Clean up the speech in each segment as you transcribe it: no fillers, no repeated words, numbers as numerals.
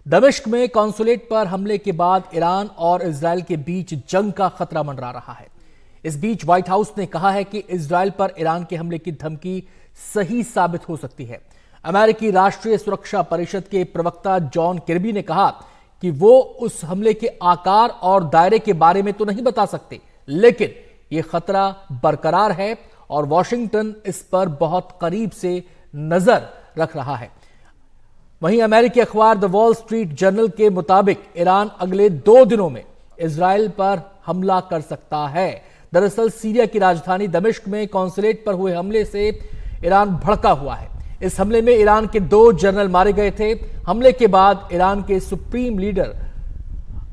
दमिश्क में कॉन्सुलेट पर हमले के बाद ईरान और इजरायल के बीच जंग का खतरा मंडरा रहा है। इस बीच व्हाइट हाउस ने कहा है कि इजरायल पर ईरान के हमले की धमकी सही साबित हो सकती है। अमेरिकी राष्ट्रीय सुरक्षा परिषद के प्रवक्ता जॉन किर्बी ने कहा कि वो उस हमले के आकार और दायरे के बारे में तो नहीं बता सकते, लेकिन यह खतरा बरकरार है और वॉशिंगटन इस पर बहुत करीब से नजर रख रहा है। वहीं अमेरिकी अखबार द वॉल स्ट्रीट जर्नल के मुताबिक ईरान अगले 2 दिनों में इजरायल पर हमला कर सकता है। दरअसल सीरिया की राजधानी दमिश्क में कॉन्सुलेट पर हुए हमले से ईरान भड़का हुआ है। इस हमले में ईरान के 2 जनरल मारे गए थे। हमले के बाद ईरान के सुप्रीम लीडर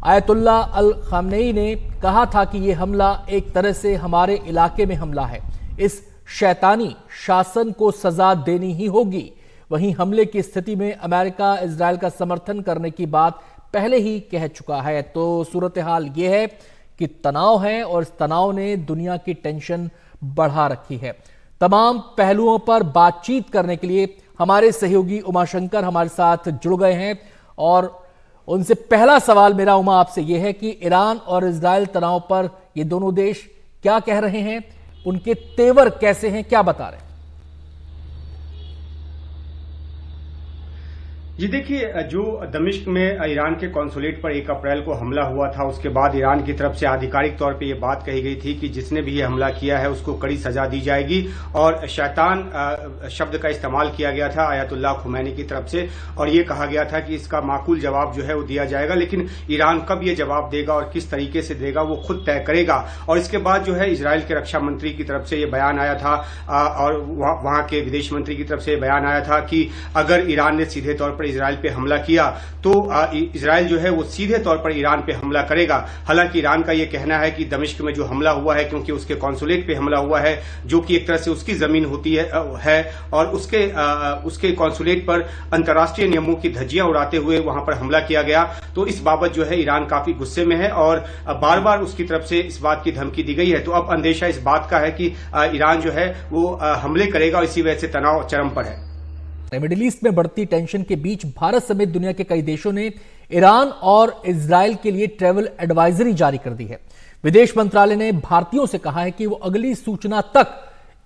आयतुल्ला अल खामनेई ने कहा था कि यह हमला एक तरह से हमारे इलाके में हमला है, इस शैतानी शासन को सजा देनी ही होगी। वहीं हमले की स्थिति में अमेरिका इजरायल का समर्थन करने की बात पहले ही कह चुका है। तो सूरत हाल यह है कि तनाव है और इस तनाव ने दुनिया की टेंशन बढ़ा रखी है। तमाम पहलुओं पर बातचीत करने के लिए हमारे सहयोगी उमाशंकर हमारे साथ जुड़ गए हैं और उनसे पहला सवाल मेरा उमा आपसे यह है कि ईरान और इजरायल तनाव पर ये दोनों देश क्या कह रहे हैं, उनके तेवर कैसे हैं, क्या बता रहे हैं? जी देखिए, जो दमिश्क में ईरान के कॉन्सुलेट पर 1 अप्रैल को हमला हुआ था, उसके बाद ईरान की तरफ से आधिकारिक तौर पे ये बात कही गई थी कि जिसने भी ये हमला किया है उसको कड़ी सजा दी जाएगी और शैतान शब्द का इस्तेमाल किया गया था आयतुल्लाह खुमैनी की तरफ से और ये कहा गया था कि इसका माकूल जवाब जो है वो दिया जाएगा, लेकिन ईरान कब ये जवाब देगा और किस तरीके से देगा वो खुद तय करेगा। और इसके बाद जो है इजरायल के रक्षा मंत्री की तरफ से ये बयान आया था और वहां के विदेश मंत्री की तरफ से बयान आया था कि अगर ईरान ने सीधे तौर पर इजरायल पे हमला किया तो इजरायल जो है वो सीधे तौर पर ईरान पे हमला करेगा। हालांकि ईरान का ये कहना है कि दमिश्क में जो हमला हुआ है क्योंकि उसके कॉन्सुलेट पे हमला हुआ है, जो कि एक तरह से उसकी जमीन होती है और उसके कॉन्सुलेट पर अंतर्राष्ट्रीय नियमों की धज्जियां उड़ाते हुए वहां पर हमला किया गया। तो इस बाबत जो है ईरान काफी गुस्से में है और बार बार उसकी तरफ से इस बात की धमकी दी गई है। तो अब अंदेशा इस बात का है कि ईरान जो है वो हमले करेगा और इसी वजह से तनाव चरम पर है। मिडिल ईस्ट में बढ़ती टेंशन के बीच भारत समेत दुनिया के कई देशों ने ईरान और इजरायल के लिए ट्रैवल एडवाइजरी जारी कर दी है। विदेश मंत्रालय ने भारतीयों से कहा है कि वो अगली सूचना तक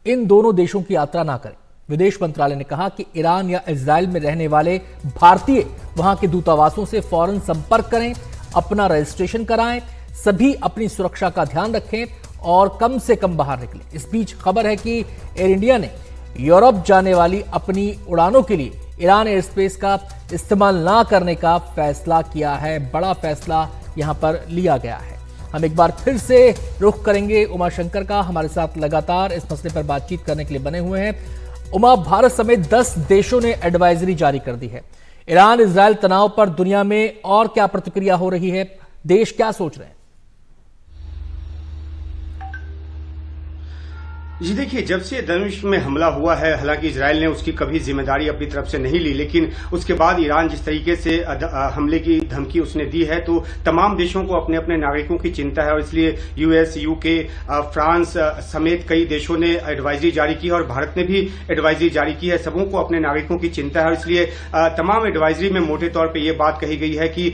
इन दोनों देशों की यात्रा ना करें। विदेश मंत्रालय ने कहा कि ईरान या इजरायल में रहने वाले भारतीय वहां के दूतावासों से फौरन संपर्क करें, अपना रजिस्ट्रेशन कराएं, सभी अपनी सुरक्षा का ध्यान रखें और कम से कम बाहर निकलें। इस बीच खबर है कि एयर इंडिया ने यूरोप जाने वाली अपनी उड़ानों के लिए ईरान एयर स्पेस का इस्तेमाल ना करने का फैसला किया है। बड़ा फैसला यहां पर लिया गया है। हम एक बार फिर से रुख करेंगे उमाशंकर का, हमारे साथ लगातार इस मसले पर बातचीत करने के लिए बने हुए हैं। उमा, भारत समेत 10 देशों ने एडवाइजरी जारी कर दी है। ईरान इजरायल तनाव पर दुनिया में और क्या प्रतिक्रिया हो रही है, देश क्या सोच रहे हैं? जी देखिए, जब से दमिश्क में हमला हुआ है, हालांकि इजरायल ने उसकी कभी जिम्मेदारी अपनी तरफ से नहीं ली, लेकिन उसके बाद ईरान जिस तरीके से हमले की धमकी उसने दी है तो तमाम देशों को अपने अपने नागरिकों की चिंता है और इसलिए यूएस, यूके, फ्रांस समेत कई देशों ने एडवाइजरी जारी की है और भारत ने भी एडवाइजरी जारी की है। सबों को अपने नागरिकों की चिंता है और इसलिए तमाम एडवाइजरी में मोटे तौर पर यह बात कही गई है कि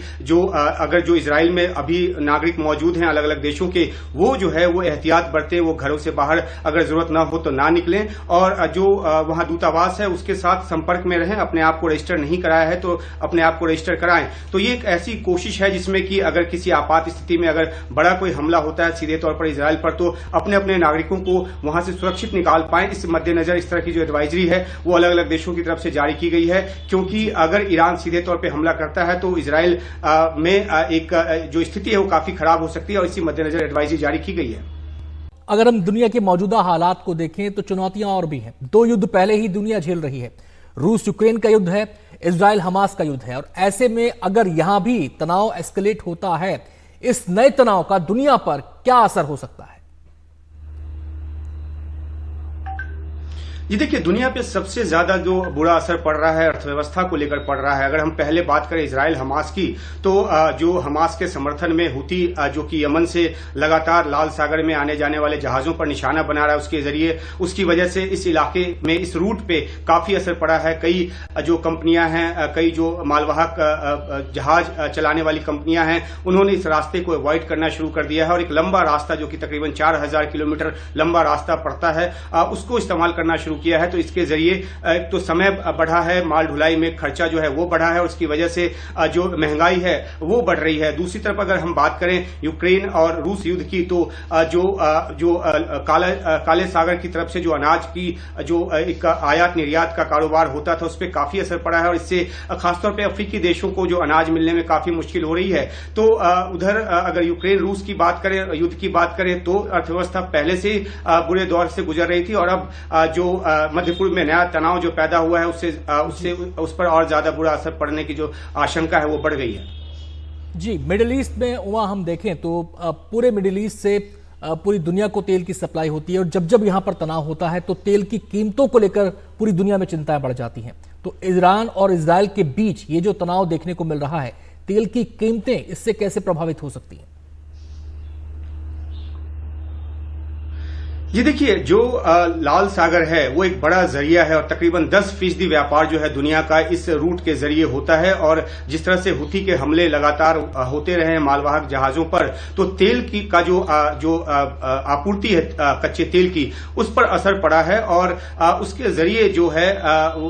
अगर जो इजरायल में अभी नागरिक मौजूद हैं अलग अलग देशों के, वो जो है वो एहतियात बरते, वो घरों से बाहर अगर जरूरत ना हो तो ना निकलें और जो वहां दूतावास है उसके साथ संपर्क में रहें। अपने आप को रजिस्टर नहीं कराया है तो अपने आप को रजिस्टर कराएं। तो ये एक ऐसी कोशिश है जिसमें कि अगर किसी आपात स्थिति में अगर बड़ा कोई हमला होता है सीधे तौर पर इजरायल पर, तो अपने अपने नागरिकों को वहां से सुरक्षित निकाल पाएं। इस मद्देनजर इस तरह की जो एडवाइजरी है वो अलग अलग देशों की तरफ से जारी की गई है, क्योंकि अगर ईरान सीधे तौर पर हमला करता है तो इजरायल में एक जो स्थिति है वो काफी खराब हो सकती है और इसी मद्देनजर एडवाइजरी जारी की गई है। अगर हम दुनिया के मौजूदा हालात को देखें तो चुनौतियां और भी हैं। 2 युद्ध पहले ही दुनिया झेल रही है। रूस यूक्रेन का युद्ध है, इजरायल हमास का युद्ध है और ऐसे में अगर यहां भी तनाव एस्केलेट होता है, इस नए तनाव का दुनिया पर क्या असर हो सकता है? ये देखिए, दुनिया पे सबसे ज्यादा जो बुरा असर पड़ रहा है अर्थव्यवस्था को लेकर पड़ रहा है। अगर हम पहले बात करें इजराइल हमास की, तो जो हमास के समर्थन में हुती जो कि यमन से लगातार लाल सागर में आने जाने वाले जहाजों पर निशाना बना रहा है, उसके जरिए उसकी वजह से इस इलाके में इस रूट पे काफी असर पड़ा है। कई जो कंपनियां हैं, कई जो मालवाहक जहाज चलाने वाली कंपनियां हैं, उन्होंने इस रास्ते को अवॉइड करना शुरू कर दिया है और एक लंबा रास्ता जो कि तकरीबन 4000 किलोमीटर लंबा रास्ता पड़ता है, उसको इस्तेमाल करना शुरू किया है। तो इसके जरिए एक तो समय बढ़ा है, माल ढुलाई में खर्चा जो है वो बढ़ा है और उसकी वजह से जो महंगाई है वो बढ़ रही है। दूसरी तरफ अगर हम बात करें यूक्रेन और रूस युद्ध की, तो जो काले सागर की तरफ से जो अनाज की जो एक आयात निर्यात का कारोबार होता था, उस पर काफी असर पड़ा है और इससे खासतौर पर अफ्रीकी देशों को जो अनाज मिलने में काफी मुश्किल हो रही है। तो उधर अगर यूक्रेन रूस की बात करें, युद्ध की बात करें, तो अर्थव्यवस्था पहले से बुरे दौर से गुजर रही थी और अब जो मध्य पूर्व में नया तनाव जो पैदा हुआ है उस पर और ज्यादा बुरा असर पड़ने की जो आशंका है वो बढ़ गई है। जी, मिडिल ईस्ट में वहां हम देखें तो पूरे मिडिल ईस्ट से पूरी दुनिया को तेल की सप्लाई होती है और जब जब यहां पर तनाव होता है तो तेल की कीमतों को लेकर पूरी दुनिया में चिंताएं बढ़ जाती हैं। तो ईरान और इजराइल के बीच ये जो तनाव देखने को मिल रहा है, तेल की कीमतें इससे कैसे प्रभावित हो सकती हैं? ये देखिए, जो लाल सागर है वो एक बड़ा जरिया है और तकरीबन 10% व्यापार जो है दुनिया का इस रूट के जरिए होता है। और जिस तरह से हुती के हमले लगातार होते रहे हैं मालवाहक जहाजों पर, तो तेल की का जो आपूर्ति है कच्चे तेल की, उस पर असर पड़ा है और उसके जरिए जो है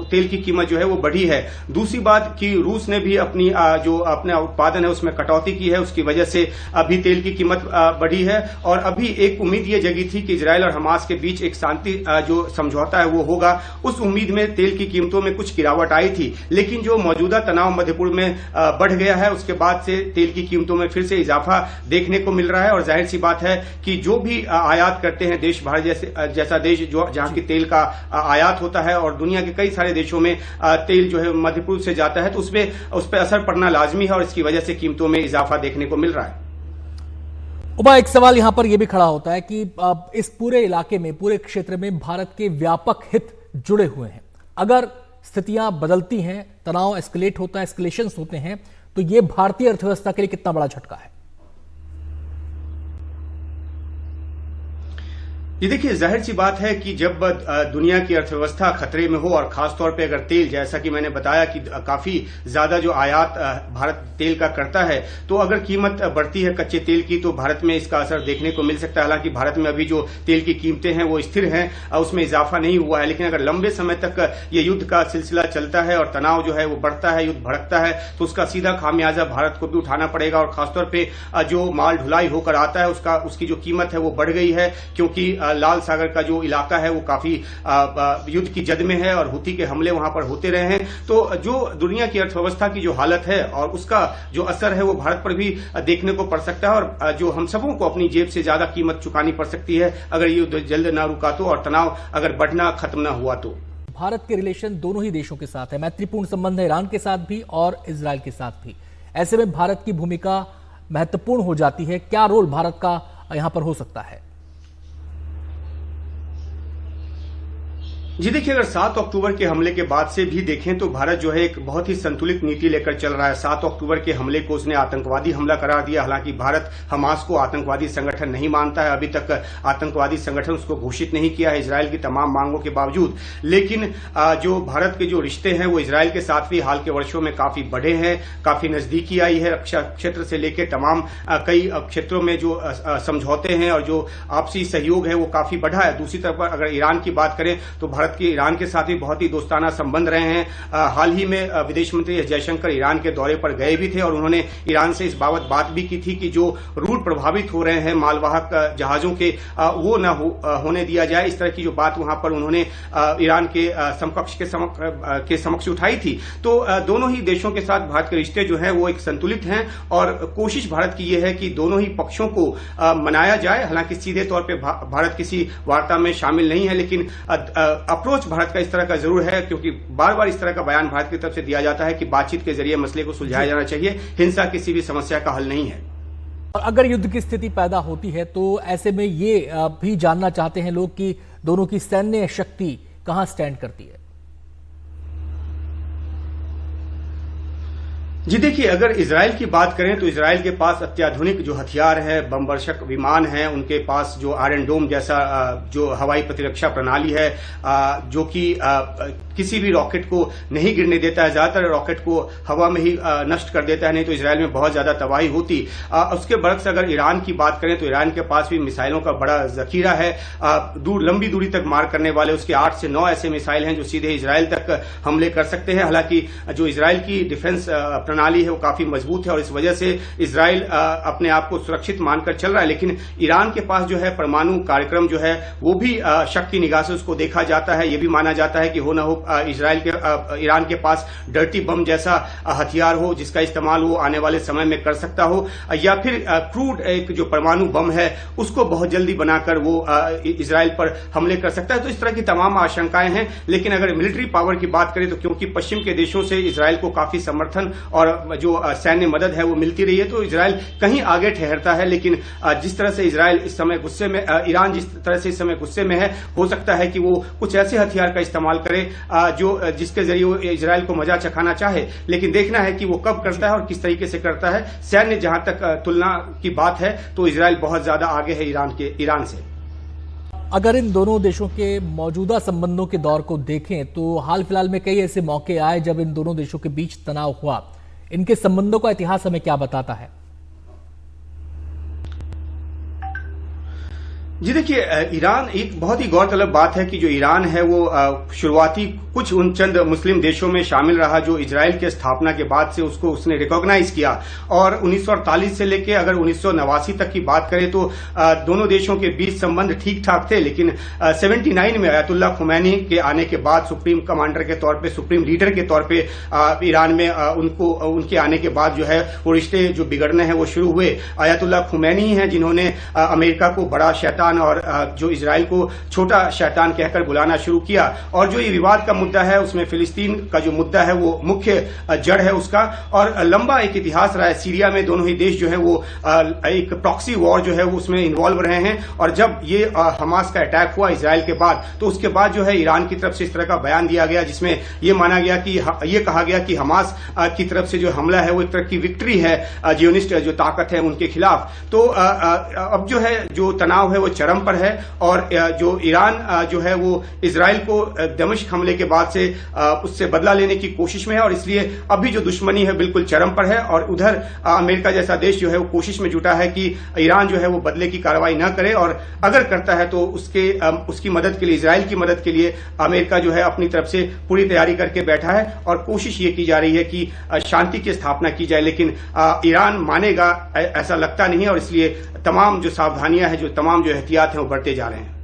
तेल की कीमत जो है वो बढ़ी है। दूसरी बात कि रूस ने भी अपनी जो अपना उत्पादन है उसमें कटौती की है, उसकी वजह से अभी तेल की कीमत बढ़ी है। और अभी एक उम्मीद ये जगी थी कि इजराइल और हमास के बीच एक शांति जो समझौता है वो होगा। उस उम्मीद में तेल की कीमतों में कुछ गिरावट आई थी, लेकिन जो मौजूदा तनाव मध्य पूर्व में बढ़ गया है, उसके बाद से तेल की कीमतों में फिर से इजाफा देखने को मिल रहा है। और जाहिर सी बात है कि जो भी आयात करते हैं देश, भारत जैसा देश जो जहां की तेल का आयात होता है और दुनिया के कई सारे देशों में तेल जो है मध्य पूर्व से जाता है, तो उस पर असर पड़ना लाजमी है और इसकी वजह से कीमतों में इजाफा देखने को मिल रहा है। उमा, एक सवाल यहां पर यह भी खड़ा होता है कि इस पूरे इलाके में, पूरे क्षेत्र में भारत के व्यापक हित जुड़े हुए हैं। अगर स्थितियां बदलती हैं, तनाव एस्केलेट होता है, एस्केलेशंस होते हैं, तो यह भारतीय अर्थव्यवस्था के लिए कितना बड़ा झटका है? ये देखिए, जाहिर सी बात है कि जब दुनिया की अर्थव्यवस्था खतरे में हो और खासतौर पे अगर तेल, जैसा कि मैंने बताया कि काफी ज्यादा जो आयात भारत तेल का करता है, तो अगर कीमत बढ़ती है कच्चे तेल की तो भारत में इसका असर देखने को मिल सकता है। हालांकि भारत में अभी जो तेल की कीमतें हैं वो स्थिर हैं, उसमें इजाफा नहीं हुआ है, लेकिन अगर लंबे समय तक ये युद्ध का सिलसिला चलता है और तनाव जो है वो बढ़ता है, युद्ध भड़कता है, तो उसका सीधा खामियाजा भारत को भी उठाना पड़ेगा। और खासतौर पर जो माल ढुलाई होकर आता है उसकी जो कीमत है वो बढ़ गई है, क्योंकि लाल सागर का जो इलाका है वो काफी युद्ध की जद में है और हुती के हमले वहां पर होते रहे हैं। तो जो दुनिया की अर्थव्यवस्था की जो हालत है और उसका जो असर है वो भारत पर भी देखने को पड़ सकता है और जो हम सबों को अपनी जेब से ज्यादा कीमत चुकानी पड़ सकती है अगर ये युद्ध जल्द ना रुका तो और तनाव अगर बढ़ना खत्म ना हुआ तो। भारत के रिलेशन दोनों ही देशों के साथ है, मैत्रीपूर्ण संबंध है ईरान के साथ भी और इजराइल के साथ भी। ऐसे में भारत की भूमिका महत्वपूर्ण हो जाती है। क्या रोल भारत का यहां पर हो सकता है? जी देखिए, अगर 7 अक्टूबर के हमले के बाद से भी देखें तो भारत जो है एक बहुत ही संतुलित नीति लेकर चल रहा है। 7 अक्टूबर के हमले को उसने आतंकवादी हमला करार दिया। हालांकि भारत हमास को आतंकवादी संगठन नहीं मानता है, अभी तक आतंकवादी संगठन उसको घोषित नहीं किया है इजराइल की तमाम मांगों के बावजूद। लेकिन जो भारत के जो रिश्ते हैं वो इजराइल के साथ भी हाल के वर्षों में काफी बढ़े हैं, काफी नजदीकी आई है। रक्षा क्षेत्र से लेकर तमाम कई क्षेत्रों में जो समझौते हैं और जो आपसी सहयोग है वो काफी बढ़ा है। दूसरी तरफ अगर ईरान की बात करें तो भारत के ईरान के साथ भी बहुत ही दोस्ताना संबंध रहे हैं। हाल ही में विदेश मंत्री एस जयशंकर ईरान के दौरे पर गए भी थे और उन्होंने ईरान से इस बाबत बात भी की थी कि जो रूट प्रभावित हो रहे हैं मालवाहक जहाजों के, वो न होने दिया जाए। इस तरह की जो बात वहां पर उन्होंने ईरान के समकक्ष के समक्ष उठाई थी। तो दोनों ही देशों के साथ भारत के रिश्ते जो हैं वो एक संतुलित हैं और कोशिश भारत की यह है कि दोनों ही पक्षों को मनाया जाए। हालांकि सीधे तौर पर भारत किसी वार्ता में शामिल नहीं है, लेकिन अप्रोच भारत का इस तरह का जरूर है, क्योंकि बार बार इस तरह का बयान भारत की तरफ से दिया जाता है कि बातचीत के जरिए मसले को सुलझाया जाना चाहिए, हिंसा किसी भी समस्या का हल नहीं है। और अगर युद्ध की स्थिति पैदा होती है तो ऐसे में ये भी जानना चाहते हैं लोग कि दोनों की सैन्य शक्ति कहां स्टैंड करती है? जी देखिए, अगर इजराइल की बात करें तो इजराइल के पास अत्याधुनिक जो हथियार है, बम वर्षक विमान है, उनके पास जो आयरन डोम जैसा जो हवाई प्रतिरक्षा प्रणाली है, जो कि किसी भी रॉकेट को नहीं गिरने देता है, ज्यादातर रॉकेट को हवा में ही नष्ट कर देता है, नहीं तो इजराइल में बहुत ज्यादा तबाही होती। उसके बरक्स अगर ईरान की बात करें तो ईरान के पास भी मिसाइलों का बड़ा जखीरा है, लंबी दूरी तक मार करने वाले उसके 8 से 9 ऐसे मिसाइल हैं जो सीधे इजराइल तक हमले कर सकते हैं। हालांकि जो इजराइल की डिफेंस प्रणाली है वो काफी मजबूत है और इस वजह से इजराइल अपने आप को सुरक्षित मानकर चल रहा है। लेकिन ईरान के पास जो है परमाणु कार्यक्रम जो है वो भी शक की निगाह से उसको देखा जाता है। ये भी माना जाता है कि हो न हो ईरान के पास डर्टी बम जैसा हथियार हो जिसका इस्तेमाल वो आने वाले समय में कर सकता हो, या फिर क्रूड एक जो परमाणु बम है उसको बहुत जल्दी बनाकर वो इजराइल पर हमले कर सकता है। तो इस तरह की तमाम आशंकाएं हैं। लेकिन अगर मिलिट्री पावर की बात करें तो क्योंकि पश्चिम के देशों से इजराइल को काफी समर्थन और जो सैन्य मदद है वो मिलती रही है तो इजराइल कहीं आगे ठहरता है। लेकिन जिस तरह से इजराइल इस समय गुस्से में, ईरान जिस तरह से इस समय गुस्से में है, हो सकता है कि वो कुछ ऐसे हथियार का इस्तेमाल करे जो जिसके जरिए वो इजराइल को मजा चखाना चाहे। लेकिन देखना है कि वो कब करता है और किस तरीके से करता है। सैन्य जहां तक तुलना की बात है तो इजराइल बहुत ज्यादा आगे है ईरान से। अगर इन दोनों देशों के मौजूदा संबंधों के दौर को देखें तो हाल फिलहाल में कई ऐसे मौके आए जब इन दोनों देशों के बीच तनाव हुआ। इनके संबंधों का इतिहास हमें क्या बताता है? जी देखिए, ईरान एक बहुत ही गौरतलब बात है कि जो ईरान है वो शुरुआती कुछ उन चंद मुस्लिम देशों में शामिल रहा जो इजराइल के स्थापना के बाद से उसने रिकॉग्नाइज किया। और 1948 से लेकर अगर 1989 तक की बात करें तो दोनों देशों के बीच संबंध ठीक ठाक थे। लेकिन 79 में अयतुल्ला खुमैनी के आने के बाद सुप्रीम कमांडर के तौर पे, सुप्रीम लीडर के तौर पे ईरान में उनके आने के बाद जो है वो रिश्ते जो बिगड़ने हैं वो शुरू हुए। अयतुल्ला खुमैनी हैं जिन्होंने अमेरिका को बड़ा शैतान और जो इजराइल को छोटा शैतान कहकर बुलाना शुरू किया। और जो ये विवाद का मुद्दा है उसमें फिलिस्तीन का जो मुद्दा है वो मुख्य जड़ है उसका। और लंबा एक इतिहास रहा है। सीरिया में दोनों ही देश जो है वो एक प्रॉक्सी वॉर जो है वो उसमें इन्वॉल्व रहे हैं। और जब ये हमास का अटैक हुआ इजराइल के बाद तो उसके बाद जो है ईरान की तरफ से इस तरह का बयान दिया गया जिसमें ये माना गया कि ये कहा गया कि हमास की तरफ से जो हमला है वो एक तरह की विक्ट्री है जियोनिस्ट जो ताकत है उनके खिलाफ। तो अब जो है जो तनाव है वो चरम पर है। और जो ईरान जो है वो इजराइल को दमिश्क हमले के बाद से उससे बदला लेने की कोशिश में है और इसलिए अभी जो दुश्मनी है बिल्कुल चरम पर है। और उधर अमेरिका जैसा देश जो है वो कोशिश में जुटा है कि ईरान जो है वो बदले की कार्रवाई न करे और अगर करता है तो उसकी मदद के लिए, इजराइल की मदद के लिए अमेरिका जो है अपनी तरफ से पूरी तैयारी करके बैठा है और कोशिश ये की जा रही है कि शांति की स्थापना की जाए। लेकिन ईरान मानेगा ऐसा लगता नहीं है और इसलिए तमाम जो सावधानियां हैं, जो तमाम जो एहतियात हैं वो बढ़ते जा रहे हैं।